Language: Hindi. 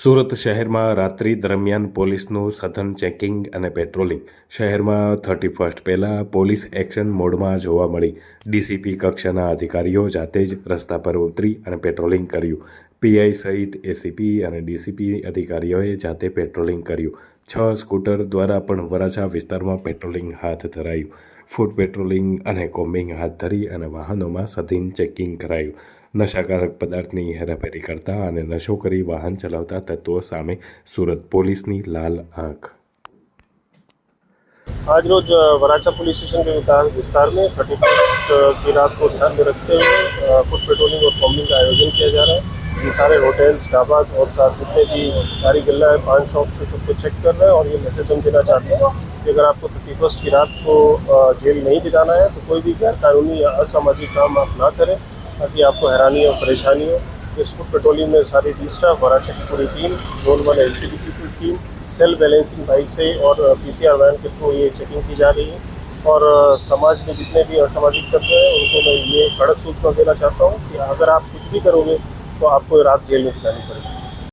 સુરત શહેરમાં રાત્રિ દરમિયાન પોલીસનું સઘન ચેકિંગ અને પેટ્રોલિંગ. શહેરમાં 31 પહેલાં પોલીસ એક્શન મોડમાં જોવા મળી. ડીસીપી કક્ષાના અધિકારીઓ જાતે જ રસ્તા પર ઉતરી અને પેટ્રોલિંગ કર્યું. પીઆઈ સહિત એસીપી અને ડીસીપી અધિકારીઓએ જાતે પેટ્રોલિંગ કર્યું. 6 સ્કૂટર દ્વારા પણ વરાછા વિસ્તારમાં પેટ્રોલિંગ હાથ ધરાયું. ફૂટ પેટ્રોલિંગ અને કોમ્બિંગ હાથ ધરી અને વાહનોમાં સઘન ચેકિંગ કરાયું. નશાકારક પદાર્થની હેરાફેરી કરતા અને નશો કરી વાહન ચલાવતા તત્વો સામે सूरत પોલીસની લાલ આંખ. आज रोज वराछा पुलिस स्टेशन के विस्तार में 31 की रात को ध्यान में रखते हुए फुट पेट्रोलिंग और कॉम्बिंग का आयोजन किया जा रहा है। इन सारे होटल्स, ढाबास और साथ जितने भी गाड़ी गल्ला है, पान शॉप से सबको चेक कर रहे हैं और ये मैसेज हम देना चाहते हैं कि अगर आपको 31 की रात को जेल नहीं बिताना है तो कोई भी गैर कानूनी या असामाजिक काम आप ना करें ताकि आपको हैरानी और परेशानी हो। इस फुट पेट्रोलिंग में सारी डी स्टाफ, वराछा की पूरी टीम, जोन 1 एलसीबी की टीम, सेल्फ बैलेंसिंग बाइक से और पीसीआर वैन के थ्रू ये चेकिंग की जा रही है। और समाज में जितने भी असामाजिक तत्व हैं उनको मैं ये कड़क सूचना देना चाहता हूँ कि अगर आप कुछ भी करोगे तो आपको रात जेल में बितानी पड़ेगी।